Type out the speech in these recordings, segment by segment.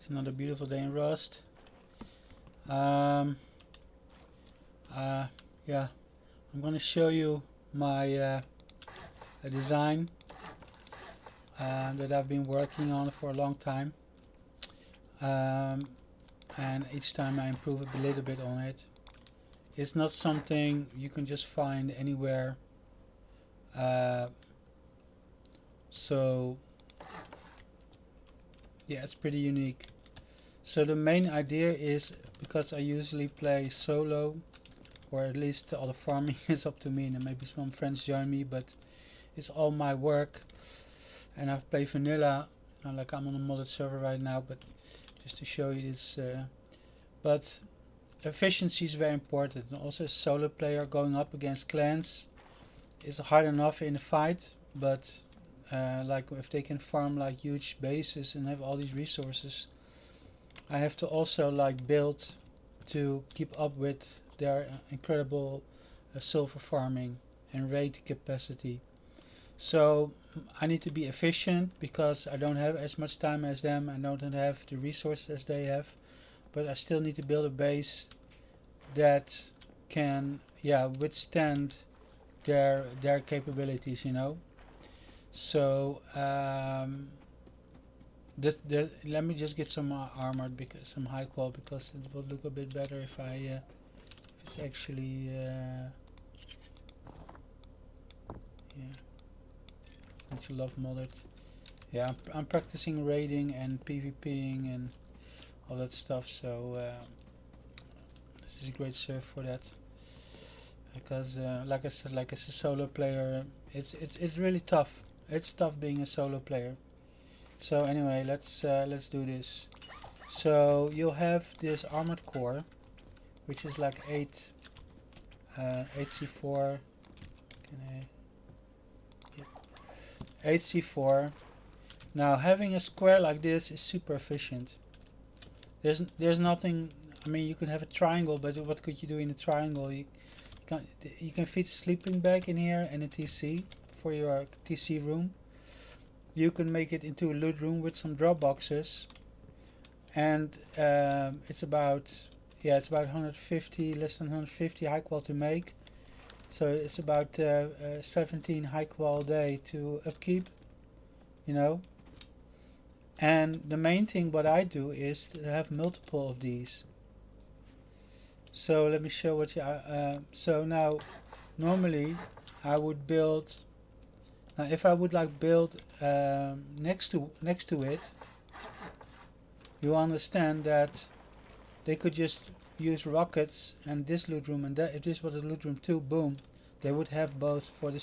It's another beautiful day in Rust. Um, yeah, I'm gonna show you my a design that I've been working on for a long time, um, and each time I improve a little bit on it. It's not something you can just find anywhere, uh, so yeah, it's pretty unique. So the main idea is, because I usually play solo, or at least all the farming is up to me, and maybe some friends join me, but it's all my work. And I've played vanilla, like I'm on a modded server right now, but just to show you this. But efficiency is very important. And also, a solo player going up against clans is hard enough in a fight, but like if they can farm like huge bases and have all these resources, I have to also like build to keep up with their incredible silver farming and raid capacity. So I need to be efficient because I don't have as much time as them. I don't have the resources as they have, but I still need to build a base that can, yeah, withstand their capabilities. So let me just get some armored, because some high qual, because it will look a bit better if if it's actually yeah. Don't you love modded? Yeah, I'm practicing raiding and PvPing and all that stuff, so this is a great server for that. Because, like I said, like as a solo player, it's really tough. It's tough being a solo player. So anyway, let's do this. So you'll have this armored core, which is like 8c4. Can I? Yeah, 8c4. Now having a square like this is super efficient. There's nothing. I mean, you can have a triangle, but what could you do in a triangle? You can fit a sleeping bag in here and a TC for your TC room. You can make it into a loot room with some drop boxes, and it's about 150, less than 150 high qual to make. So it's about 17 high qual a day to upkeep, you know. And the main thing what I do is to have multiple of these. So let me show what you. So now, normally, I would build. Now, if I would like build next to it, you understand that they could just use rockets and this loot room, and that if this was a loot room too, boom, they would have both for the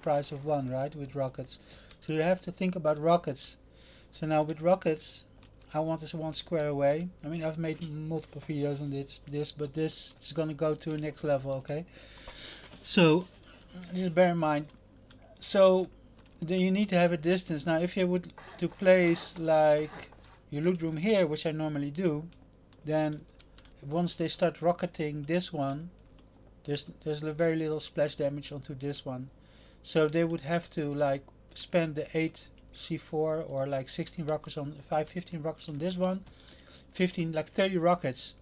price of one, right? With rockets. So you have to think about rockets. So now with rockets, I want this one square away. I mean, I've made multiple videos on this, but this is gonna go to the next level, okay? So just bear in mind. So then you need to have a distance. Now, if you would to place like your loot room here, which I normally do, then once they start rocketing this one, there's very little splash damage onto this one. So they would have to like spend the 8c4 or like 16 rockets on 15 rockets on this one, 15 like 30 rockets.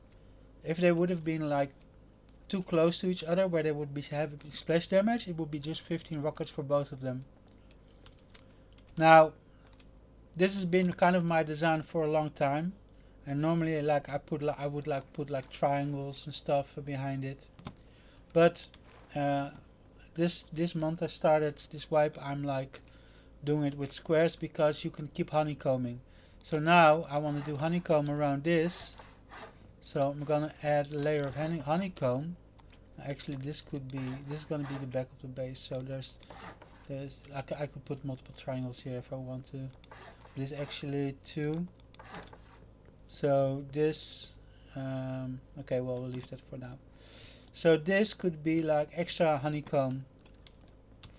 If they would have been like too close to each other where they would be having splash damage, it would be just 15 rockets for both of them. Now, this has been kind of my design for a long time, and normally like I would like put like triangles and stuff behind it, but this month I started this wipe. I'm like doing it with squares because you can keep honeycombing. So now I want to do honeycomb around this. So I'm gonna add a layer of honeycomb. Actually, this is gonna be the back of the base. So I could put multiple triangles here if I want to. This actually two. So this, okay, well, we'll leave that for now. So this could be like extra honeycomb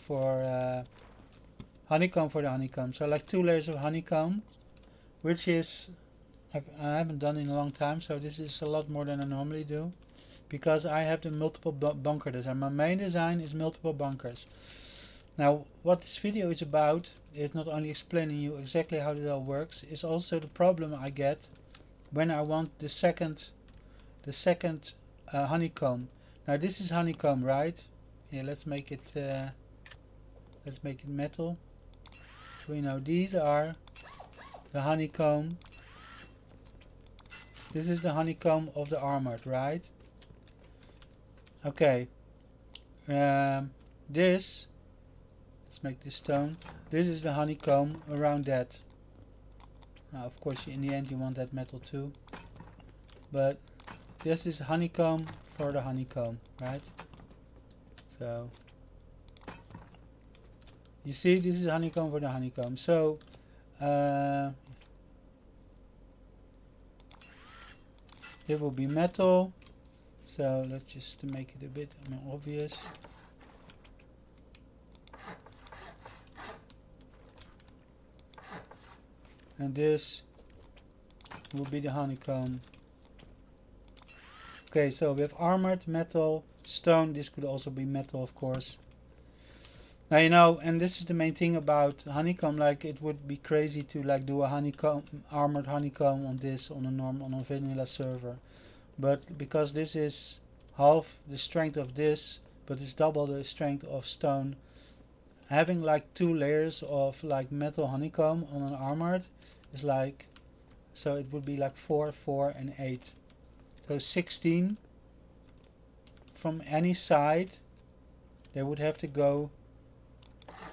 for the honeycomb. So like 2 layers of honeycomb, which is I haven't done in a long time. So this is a lot more than I normally do, because I have the multiple bunker design. My main design is multiple bunkers. Now, what this video is about is not only explaining you exactly how this all works, it's also the problem I get when I want the second honeycomb. Now this is honeycomb, right? Yeah, let's make it metal. So we know these are the honeycomb. This is the honeycomb of the armored, right? Okay. This, let's make this stone. This is the honeycomb around that. Now, of course, in the end, you want that metal too. But this is honeycomb for the honeycomb, right? So you see, this is honeycomb for the honeycomb. So it will be metal. So let's just make it a bit more obvious. And this will be the honeycomb. Okay, so we have armored, metal, stone. This could also be metal, of course. Now you know, and this is the main thing about honeycomb. Like, it would be crazy to like do a honeycomb, armored honeycomb on this on a vanilla server. But because this is half the strength of this, but it's double the strength of stone, having like 2 layers of like metal honeycomb on an armored is like, so it would be like 4, 4 and 8. So 16 from any side. They would have to go.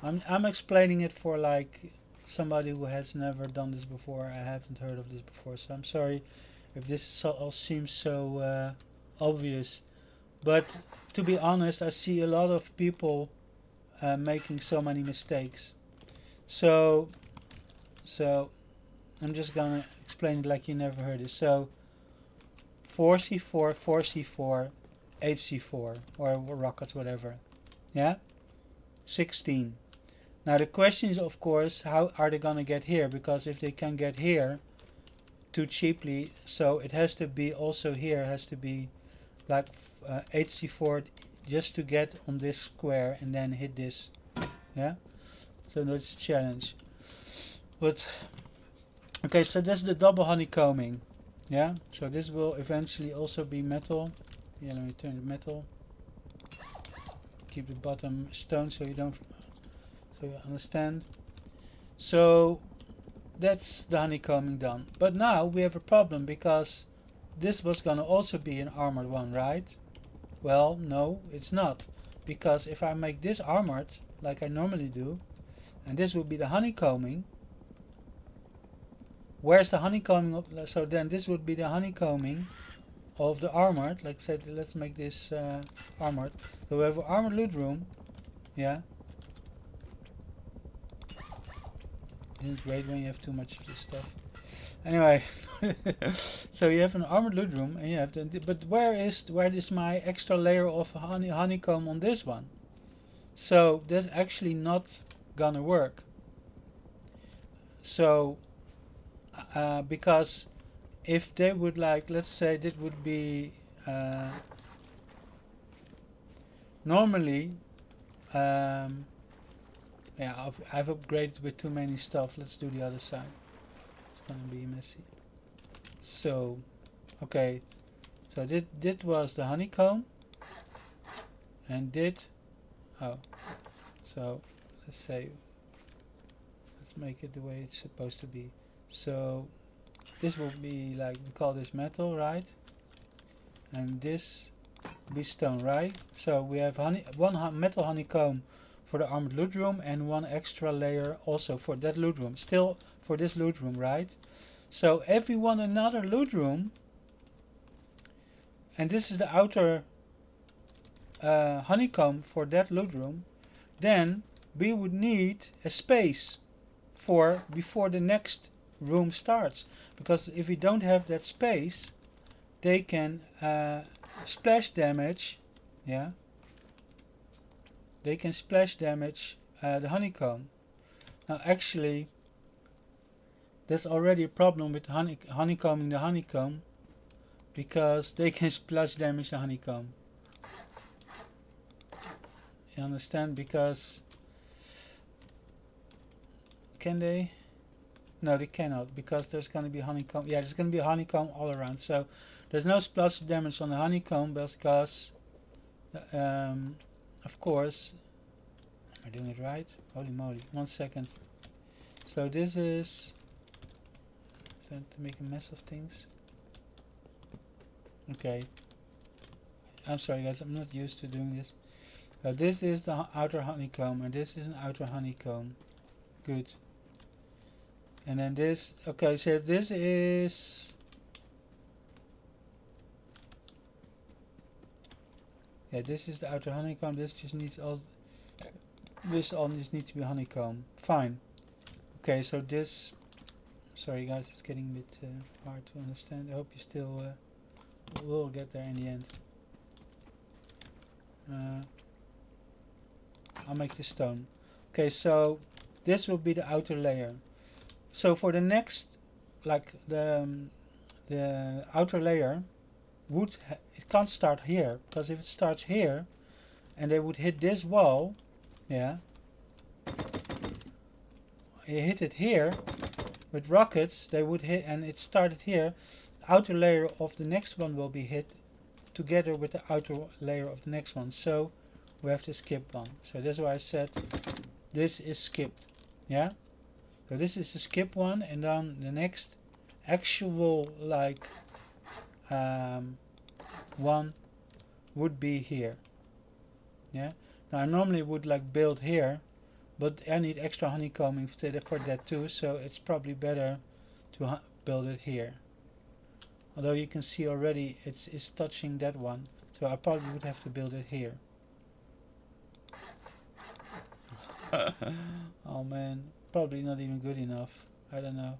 I'm explaining it for like somebody who has never done this before. I haven't heard of this before, so I'm sorry if this all seems so obvious. But to be honest, I see a lot of people making so many mistakes. So I'm just gonna explain it like you never heard it. So 4c4, 4c4, 8c4, or rockets, whatever. Yeah? 16. Now the question is, of course, how are they gonna get here? Because if they can get here too cheaply, so it has to be also here, has to be like 8c4 just to get on this square and then hit this. Yeah? So that's a challenge. But okay, so that's the double honeycombing. Yeah, so this will eventually also be metal. Yeah, let me turn it metal. Keep the bottom stone so you don't, so you understand. So that's the honeycombing done. But now we have a problem because this was gonna also be an armored one, right? Well, no, it's not. Because if I make this armored, like I normally do, and this will be the honeycombing, where's the honeycombing of, so then this would be the honeycombing of the armored. Like say, let's make this armored. So we have an armored loot room. Yeah. Isn't it great when you have too much of this stuff? Anyway, so you have an armored loot room, and you have the, but where is my extra layer of honeycomb on this one? So that's actually not gonna work. So because if they would like, let's say that would be normally yeah, I've upgraded with too many stuff. Let's do the other side. It's gonna be messy. So okay, so this was the honeycomb, and oh, so let's say, let's make it the way it's supposed to be. So this will be like, we call this metal, right? And this be stone, right? So we have one metal honeycomb for the armored loot room and one extra layer also for that loot room, still for this loot room, right? So if we want another loot room, and this is the outer honeycomb for that loot room, then we would need a space for before the next room starts, because if we don't have that space, they can splash damage. Yeah, they can splash damage the honeycomb. Now actually there's already a problem with honeycombing the honeycomb, because they can splash damage the honeycomb. You understand? Because can they? No, they cannot, because there's going to be honeycomb. Yeah, there's going to be honeycomb all around. So there's no splash damage on the honeycomb because, of course, am I doing it right? Holy moly! 1 second. So this is to make a mess of things. Okay. I'm sorry guys, I'm not used to doing this. This is the outer honeycomb, and this is an outer honeycomb. Good. And then this, okay, so this is, yeah, this is the outer honeycomb. This just needs all, this all just needs to be honeycomb. Fine. Okay, so this, sorry guys, it's getting a bit hard to understand. I hope you still will get there in the end. I'll make this stone. Okay, so this will be the outer layer. So for the next, like the outer layer would it can't start here, because if it starts here and they would hit this wall, yeah, you hit it here with rockets, they would hit, and it started here. The outer layer of the next one will be hit together with the outer layer of the next one, so we have to skip one. So that's why I said this is skipped. Yeah, so this is a skip one, and then the next actual like one would be here. Yeah, now I normally would like build here, but I need extra honeycombing for that too, so it's probably better to build it here. Although you can see already it's touching that one, so I probably would have to build it here. Oh man, probably not even good enough. I don't know.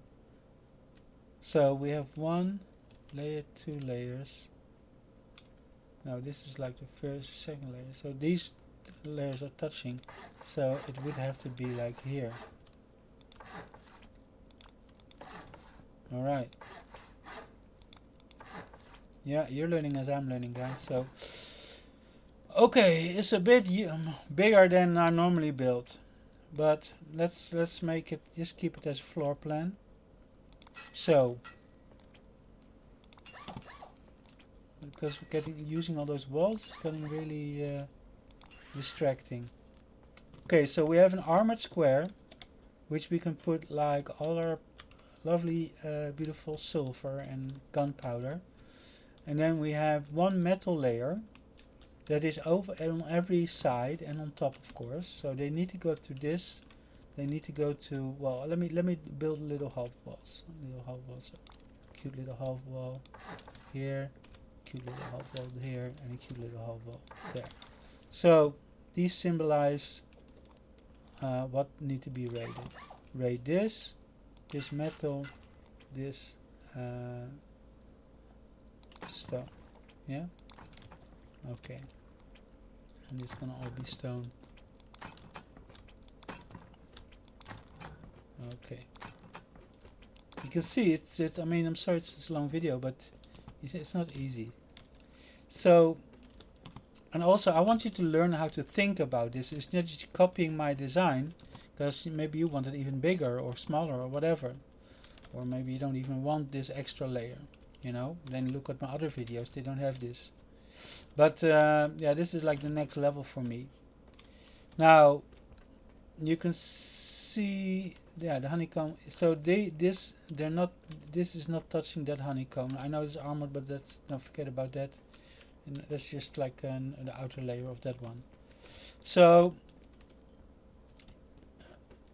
So we have 1 layer, 2 layers. Now this is like the first, second layer. So these layers are touching, so it would have to be like here. Alright. Yeah, you're learning as I'm learning, guys. So okay, it's a bit bigger than I normally build, but let's make it, just keep it as a floor plan. So because using all those walls is getting really distracting. Okay, so we have an armored square, which we can put like all our lovely beautiful silver and gunpowder, and then we have 1 metal layer that is over on every side and on top, of course. So they need to go to this. They need to go to, well, let me build little half walls. Cute little half wall here, cute little half wall here, and a cute little half wall there. So these symbolize what need to be raided. Raid this metal, this stone. Yeah. Okay. And it's gonna all be stone. Okay. You can see it's I mean, I'm sorry it's a long video, but it's not easy. So, and also I want you to learn how to think about this. It's not just copying my design, because maybe you want it even bigger or smaller or whatever. Or maybe you don't even want this extra layer, you know. Then look at my other videos, they don't have this. But yeah, this is like the next level for me. Now you can see, yeah, the honeycomb. So this is not touching that honeycomb. I know it's armored, but don't forget about that. And that's just like the outer layer of that one. So,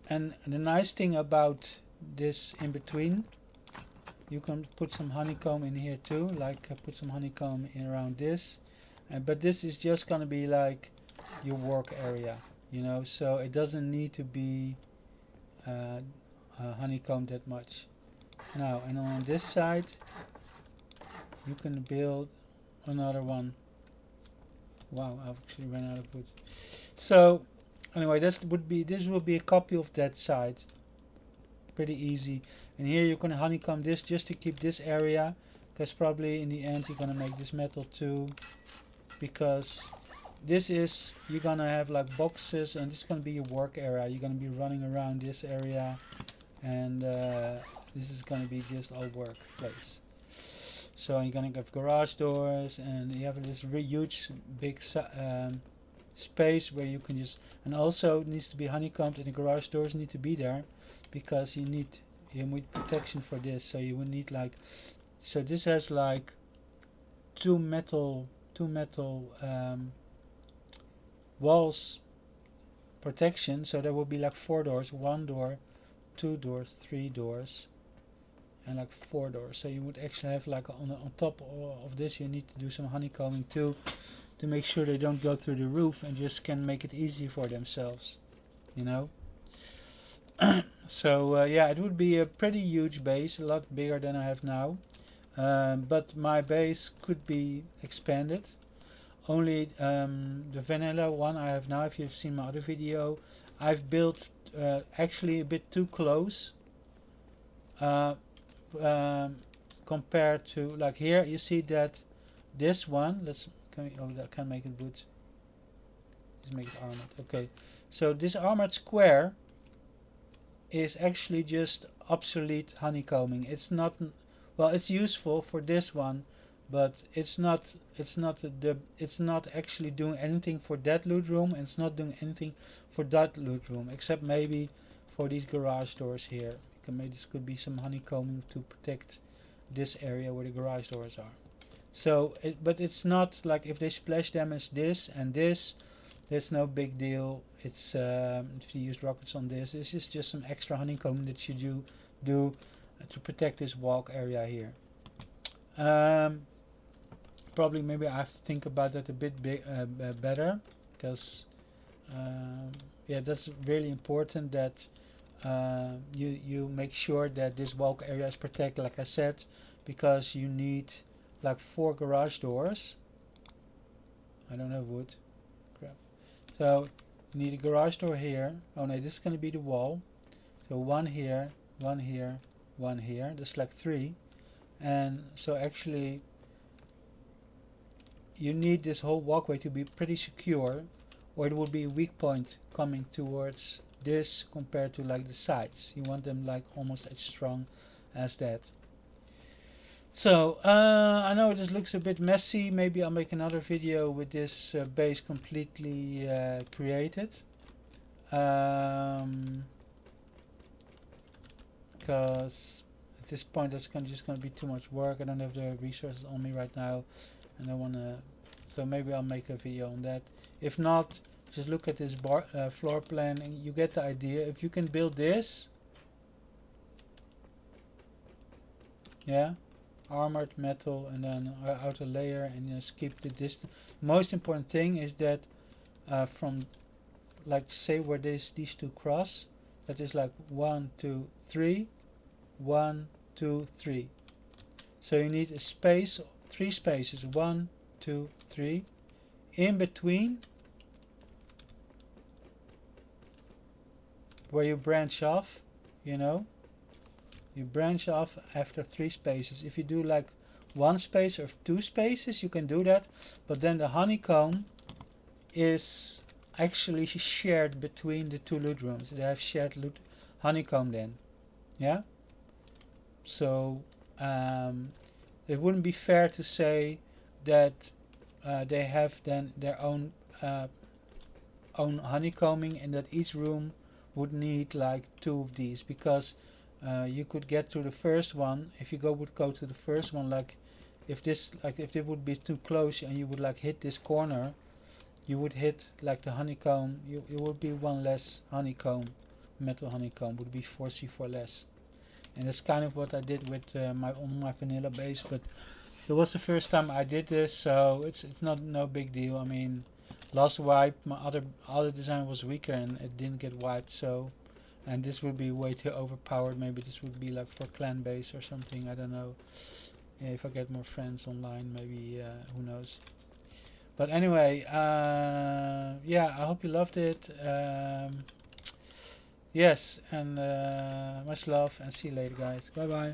and the nice thing about this in between, you can put some honeycomb in here too, like put some honeycomb in around this, but this is just gonna be like your work area, you know, so it doesn't need to be honeycomb that much. Now, and on this side you can build another one. Wow, I've actually run out of wood. So anyway, this will be a copy of that side. Pretty easy. And here you can honeycomb this just to keep this area, because probably in the end you're gonna make this metal too, because this is, you're gonna have like boxes, and this is gonna be your work area. You're gonna be running around this area and this is gonna be just all workplace. So you're gonna have garage doors, and you have this huge big space where you can just, and also it needs to be honeycombed, and the garage doors need to be there because you need protection for this. So you would need like, so this has like two metal walls protection, so there will be like 4 doors, 1 door, 2 doors, 3 doors, and like 4 doors. So you would actually have like on top of this you need to do some honeycombing too, to make sure they don't go through the roof and just can make it easy for themselves, you know. So yeah, it would be a pretty huge base, a lot bigger than I have now, but my base could be expanded. Only the vanilla one I have now, if you've seen my other video, I've built actually a bit too close uh, compared to, like here you see that this one, that can make it wood. Let's make it armored. Okay, so this armored square is actually just obsolete honeycombing. It's not, well, it's useful for this one, but it's not actually doing anything for that loot room, and it's not doing anything for that loot room, except maybe for these garage doors here. Maybe this could be some honeycombing to protect this area where the garage doors are. So but it's not like if they splash damage this and this, there's no big deal. It's if you use rockets on this is just some extra honeycomb that you do to protect this walk area here. Probably maybe I have to think about that a bit better, because yeah, that's really important that you make sure that this walk area is protected, like I said, because you need like 4 garage doors. I don't have wood. Crap. So you need a garage door here. Oh no, this is going to be the wall. So 1 here, 1 here, 1 here. That's like 3. And so actually you need this whole walkway to be pretty secure, or it will be a weak point coming towards this compared to like the sides. You want them like almost as strong as that. So I know this looks a bit messy. Maybe I'll make another video with this base completely created, because at this point that's just going to be too much work. I don't have the resources on me right now, and I want to, so maybe I'll make a video on that. If not, just look at this floor plan and you get the idea. If you can build this, yeah, armored metal, and then outer layer, and just keep the distance. Most important thing is that from, like, say where these two cross, that is like 1 2 3, 1 2 3. So you need a space, 3 spaces, 1 2 3, in between where you branch off, you know. You branch off after 3 spaces. If you do like 1 space or 2 spaces, you can do that, but then the honeycomb is actually shared between the 2 loot rooms. They have shared loot honeycomb then, yeah. So it wouldn't be fair to say that they have then their own honeycombing, and that each room would need like 2 of these, because you could get to the first one. If you would go to the first one, like if it would be too close and you would like hit this corner, you would hit like the honeycomb. It would be 1 less honeycomb, metal honeycomb would be 4c4 less, and that's kind of what I did with my vanilla base. But it was the first time I did this, so it's not no big deal. I mean, last wipe my other design was weaker and it didn't get wiped, so. And this would be way too overpowered. Maybe this would be like for clan base or something, I don't know. Yeah, if I get more friends online, maybe, who knows. But anyway, yeah, I hope you loved it. Yes, and much love, and see you later, guys. Bye bye.